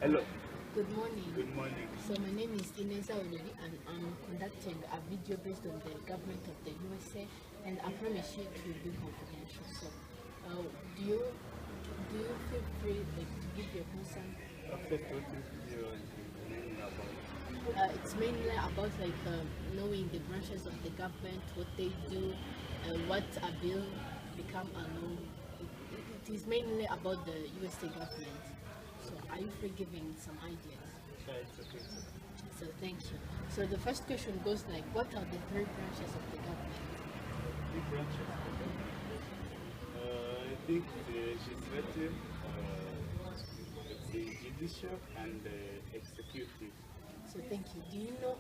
Hello. Good morning. Good morning. So my name is Ineza Olili and I'm conducting a video based on the government of the USA, and I promise you it will be confidential. So do you feel free to give your consent? First, what is your name about? It's mainly about knowing the branches of the government, what they do, what a bill become a law. It is mainly about the USA government. So are you free giving some ideas? Yeah, it's okay. It's okay. So thank you. So the first question goes like, what are the three branches of the government? Three branches. I think the legislative, the judicial, and the executive. So thank you. Do you know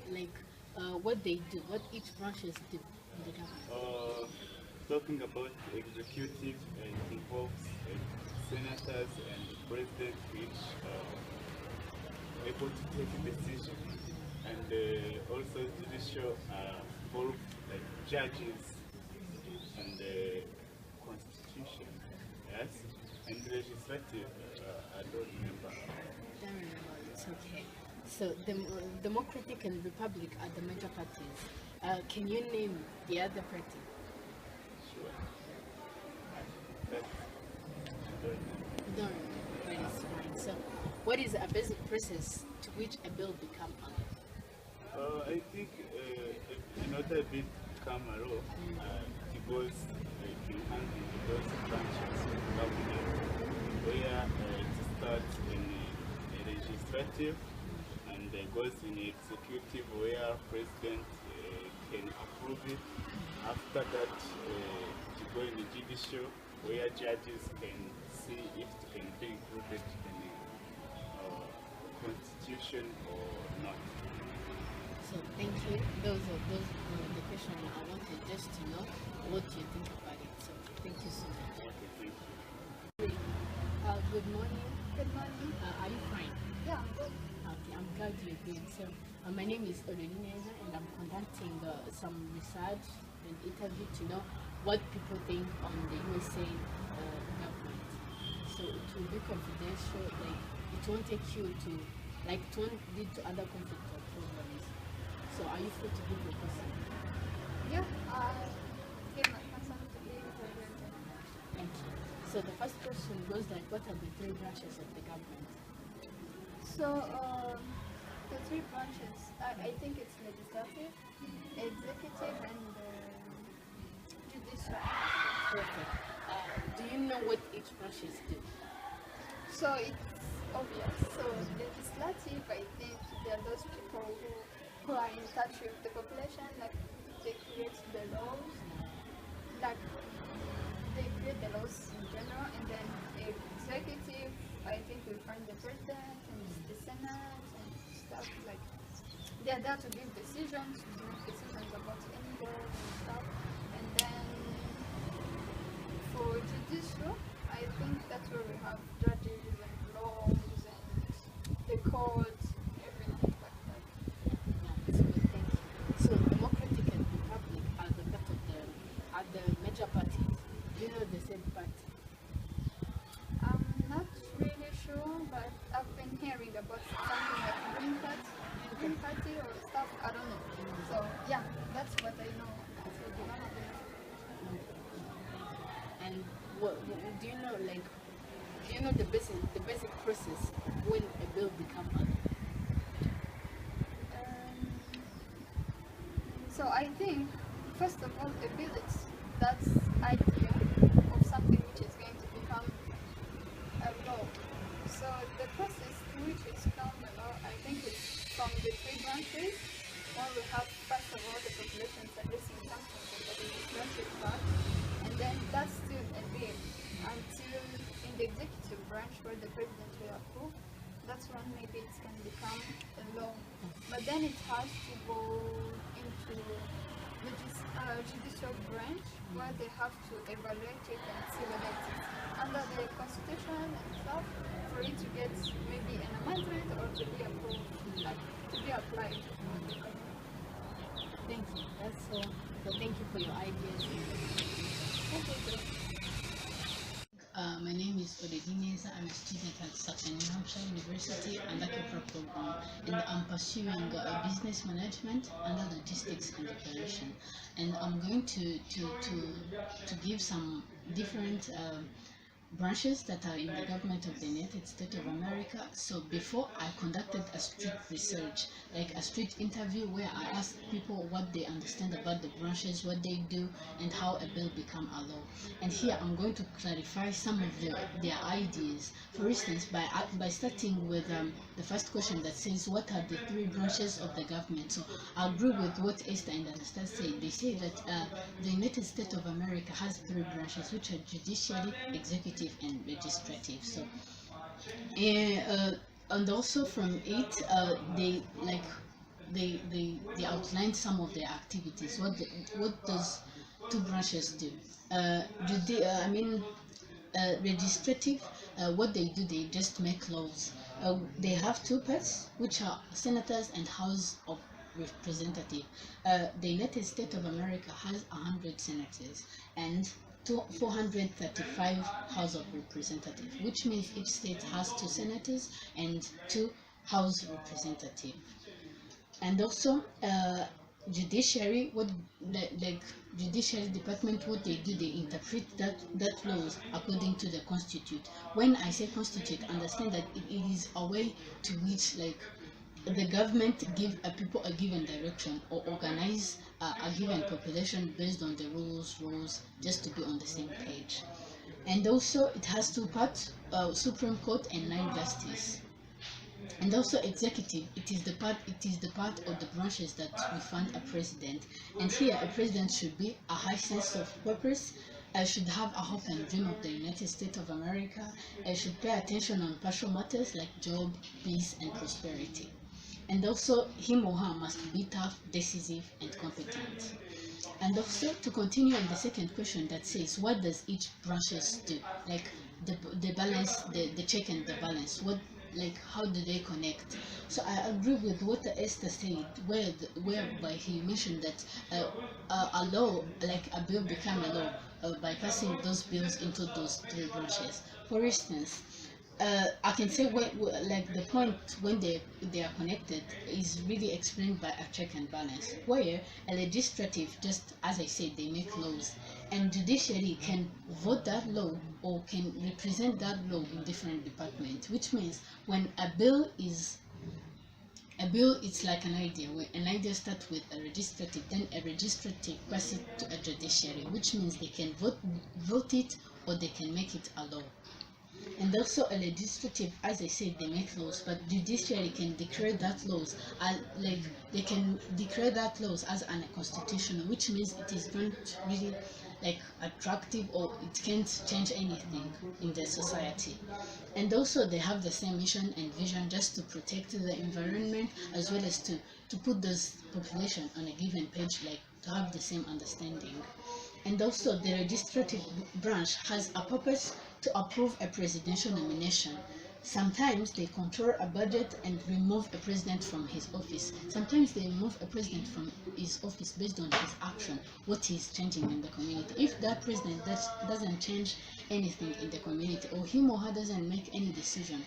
what they do, what each branches do in the government? Talking about executive, it involves senators and the president, which able to take a decision, and also judicial involve like judges and the constitution, yes, and legislative. I don't remember. Don't remember. It's okay. So the Democratic and Republic are the major parties. Can you name the other party? Sure. That's, I don't know. Don't remember, but it's fine. So what is a basic process to which a bill become law? I think in order to become a law, it goes in hand with those branches of government, where it starts in the legislative and goes in the executive, where president can approve it. After that, to go in the judicial, where judges can see if it can be included in the constitution or not. So thank you. Those are the question I wanted just to know what you think about it. So thank you so much. Okay, thank you. Good morning. Good morning. Are you fine? Yeah, I'm good. Okay, I'm glad you're good. So my name is Ololuneza and I'm conducting some research and interview to know what people think on the USA government. So it will be confidential. It won't take you to it won't lead to other conflicts or problems. So are you free to give your consent? Yeah, I give my consent to be represented. Thank you. So the first question goes like, what are the three branches of the government? So, the three branches, I think it's legislative, executive, and judicial. Perfect. Do you know what each branches do? So it's obvious. So legislative, I think there are those people who are in touch with the population, like they create the laws, like they create the laws in general, and then executive, I think we find the president and the senate and stuff like they are there to give decisions, to make decisions about any law and stuff. And then for judicial, I think that's where we have judges and laws and the courts, everything like that. Yeah, that's good. Thank you. So Democratic and Republic are the major parties. Do you know the same party? I'm not really sure, but I've been hearing about something like Green Party or stuff. I don't know. So yeah, that's what I know. So the one of them. And do you know the basic process when a bill becomes law? So I think first of all, a bill that's idea of something which is going to become a law. So the process to which it's become a law, I think it's from the three branches. One we have first of all the population suggesting something from the legislative part, and then that's still a bill until in the executive branch where the president will approve. That's when maybe it can become a law. But then it has to go into judicial branch where they have to evaluate it and see whether it is under the constitution and stuff for it to get maybe an amendment or to be approved, like to be applied. Thank you. That's all. So thank you for your ideas. My name is Odedineza. I'm a student at Southern New Hampshire University undergraduate program, and I'm pursuing business management under logistics and operation. And I'm going to give some different branches that are in the government of the United States of America. So before, I conducted a street research, like a street interview where I asked people what they understand about the branches, what they do, and how a bill become a law. And here I'm going to clarify some of their ideas. For instance, by starting with the first question that says, what are the three branches of the government? So I agree with what Esther and Anastasia say. They say that the United States of America has three branches, which are judiciary, executive, and legislative. So and also from it, they outline some of their activities. What does two branches do? Legislative, what they do, they just make laws. They have two parts, which are senators and House of Representative. The United States of America has 100 senators and 435 House of Representatives, which means each state has two senators and two House Representatives. And also, judiciary, what the judiciary department, what they do, they interpret that laws according to the constitution. When I say constitution, understand that it is a way to which, like, the government give a people a given direction or organize a given population based on the rules just to be on the same page. And also it has two parts, Supreme Court and 9 justice. And also executive, it is the part of the branches that we fund a president. And here a president should be a high sense of purpose, should have a hope and dream of the United States of America, should pay attention on partial matters like job, peace, and prosperity. And also him or her must be tough, decisive, and competent. And also, to continue on the second question that says, what does each branches do? Like the balance, the check and the balance. How do they connect? So I agree with what Esther said, whereby he mentioned that a law, like a bill, become a law by passing those bills into those three branches. For instance, I can say the point when they are connected is really explained by a check and balance, where a legislative, just as I said, they make laws, and judiciary can vote that law or can represent that law in different departments, which means when a bill, it's like an idea, where an idea starts with a legislative, then a legislative passes it to a judiciary, which means they can vote it or they can make it a law. And also a legislative, as I said, they make laws, but judiciary can declare that laws as they can declare that laws as unconstitutional, which means it is not really attractive, or it can't change anything in the society. And also they have the same mission and vision, just to protect the environment, as well as to put this population on a given page, to have the same understanding. And also the legislative branch has a purpose to approve a presidential nomination. Sometimes they control a budget and remove a president from his office. Sometimes they remove a president from his office based on his action, what he's changing in the community. If that president doesn't change anything in the community, or him or her doesn't make any decision,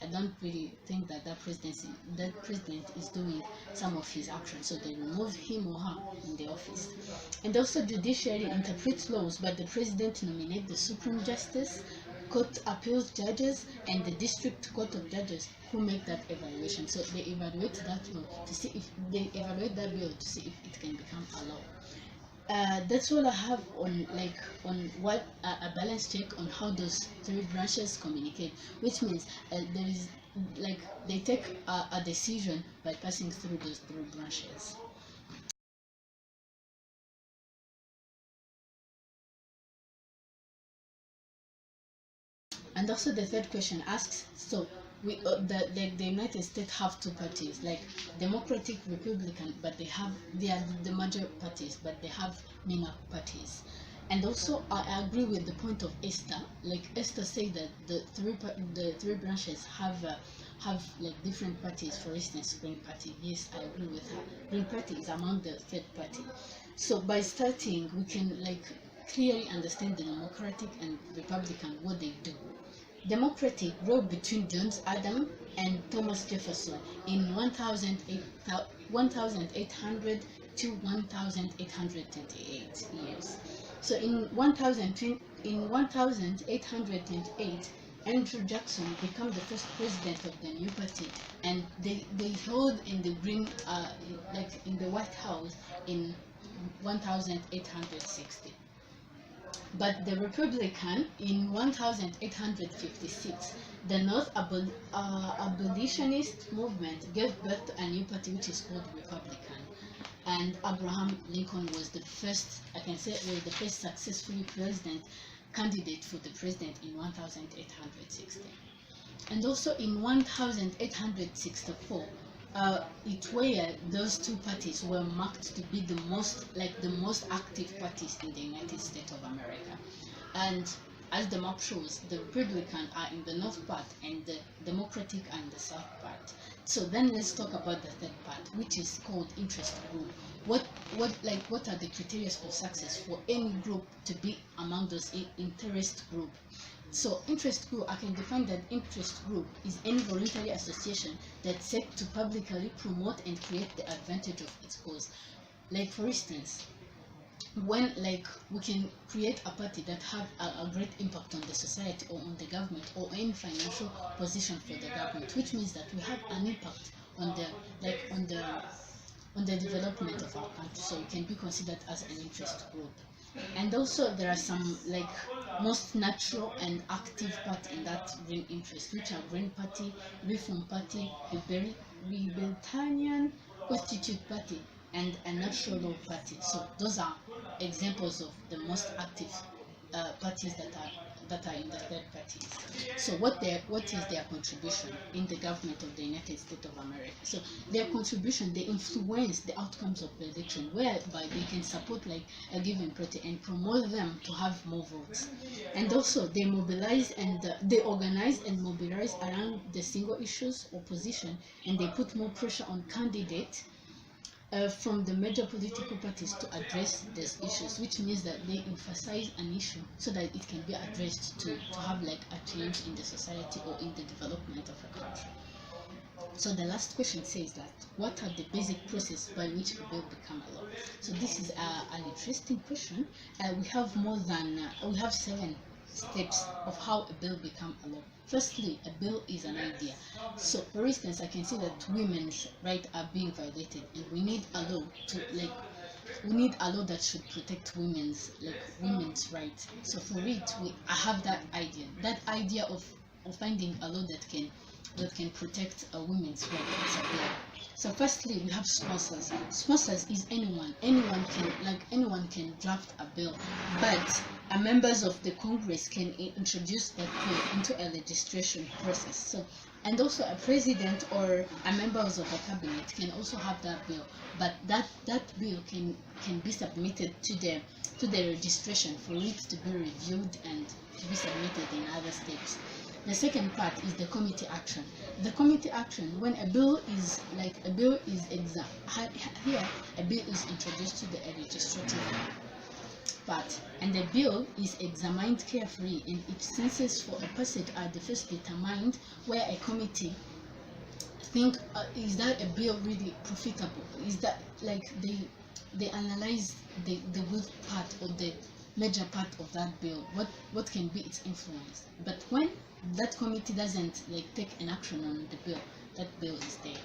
I don't really think that president is doing some of his actions, so they remove him or her in the office. And also judiciary interprets laws, but the president nominates the Supreme Justice, Court appeals judges, and the District Court of Judges, who make that evaluation. So they evaluate that law to see if bill to see if it can become a law. That's all I have on what a balance check on how those three branches communicate, which means there is they take a decision by passing through those three branches. And also the third question asks, so the United States have two parties, like Democratic, Republican, but they are the major parties, but they have minor parties. And also I agree with the point of Esther. Like Esther said that the three branches have different parties. For instance, Green Party. Yes, I agree with her. Green Party is among the third party. So by starting, we can clearly understand the Democratic and Republican, what they do. Democratic wrote between John Adams and Thomas Jefferson in 1800 to 1828 years. So in 1828, Andrew Jackson became the first president of the new party, and they held in the green, like in the White House in 1860. But the Republican in 1856, the North abolitionist movement gave birth to a new party which is called Republican. And Abraham Lincoln was the first, I can say, was the first successfully president candidate for the president in 1860. And also in 1864, it where those two parties were marked to be the most active parties in the United States of America. And as the map shows, the Republican are in the north part and the Democratic are in the south part. So then let's talk about the third part, which is called interest group. What are the criteria of success for any group to be among those interest group? So interest group, I can define that interest group is any voluntary association that seeks to publicly promote and create the advantage of its cause. Like for instance, when we can create a party that have a great impact on the society or on the government or any financial position for the government, which means that we have an impact on the development of our country, so it can be considered as an interest group. And also there are some most natural and active part in that green interest, which are Green Party, Reform Party, Libertarian Constitute Party, and a Natural Law Party. So those are examples of the most active parties that are in the third parties. So what is their contribution in the government of the United States of America? So their contribution, they influence the outcomes of the election, whereby they can support a given party and promote them to have more votes. And also they mobilize and they organize and mobilize around the single issues or position, and they put more pressure on candidates from the major political parties to address these issues, which means that they emphasize an issue so that it can be addressed to have a change in the society or in the development of a country. So the last question says that what are the basic process by which a bill become a law? So this is an interesting question. We have 7 steps of how a bill become a law. Firstly, a bill is an idea. So for instance, I can see that women's rights are being violated, and we need a law that should protect women's rights. So for it, I have that idea of finding a law that can protect a women's rights. So firstly, we have sponsors. Sponsors is anyone can draft a bill, but members of the Congress can introduce that bill into a legislation process. So, and also a president or a members of a cabinet can also have that bill, but that bill can be submitted to the registration for it to be reviewed and to be submitted in other steps. The second part is the committee action. The committee action, when a bill is introduced to the legislative part, and the bill is examined carefully, and its senses for a passage are the first determined, where a committee think is that a bill really profitable? Is that they analyze the good part or the major part of that bill, what can be its influence. But when that committee doesn't take an action on the bill, that bill is dead.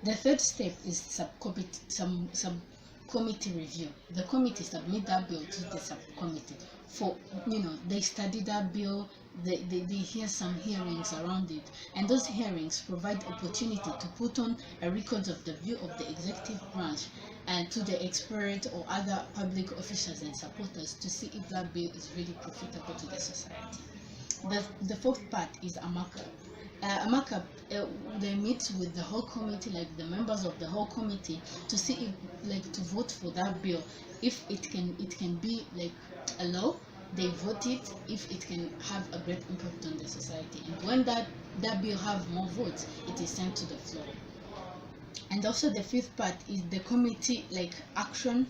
The third step is subcommittee review. The committee submit that bill to the subcommittee for they study that bill, they hear some hearings around it, and those hearings provide opportunity to put on a record of the view of the executive branch and to the expert or other public officials and supporters to see if that bill is really profitable to the society. The fourth part is a markup. They meet with the whole committee, the members of the whole committee, to see if to vote for that bill. If it can be a law, they vote it. If it can have a great impact on the society, and when that bill have more votes, it is sent to the floor. And also the fifth part is the committee action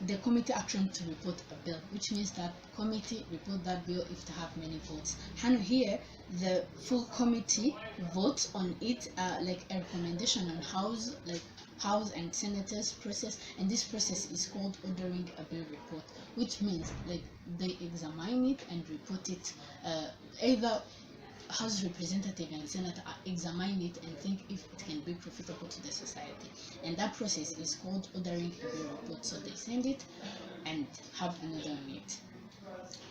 the committee action to report a bill, which means that committee report that bill if they have many votes. And here, the full committee votes on it, like a recommendation on House and Senators process, and this process is called ordering a bill report, which means like they examine it and report it. Either House representative and senator examine it and think if it can be profitable to the society, and that process is called ordering a bill report. So they send it and have another meet.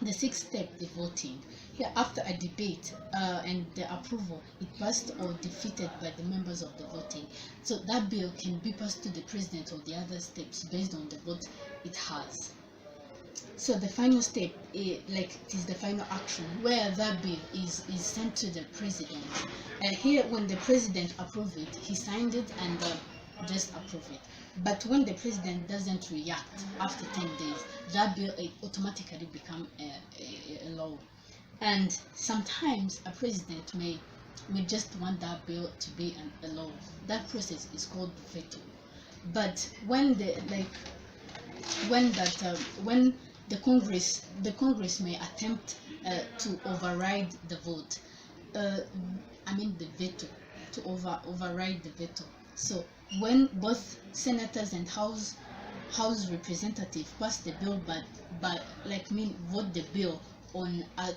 The sixth step, the voting. Here, after a debate and the approval, it passed or defeated by the members of the voting. So that bill can be passed to the president or the other steps based on the vote it has. So the final step, it is the final action where that bill is sent to the president. Here, when the president approves it, he signed it and just approve it. But when the president doesn't react after 10 days, that bill automatically become a law. And sometimes a president may just want that bill to be a law. That process is called veto. But when the Congress may attempt to override the vote, the veto, to override the veto. So when both senators and House representatives pass the bill, but vote the bill on a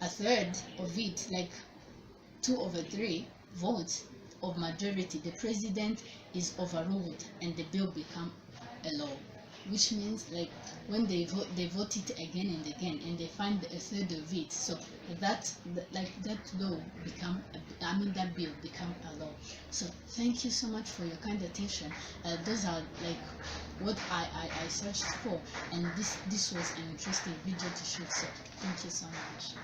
third of it, like 2/3 votes of majority, the president is overruled and the bill become a law. Which means like when they vote it again and again and they find a third of it, so that law become that bill become a law. So thank you so much for your kind attention. Those are like what I searched for, and this was an interesting video to shoot. So thank you so much.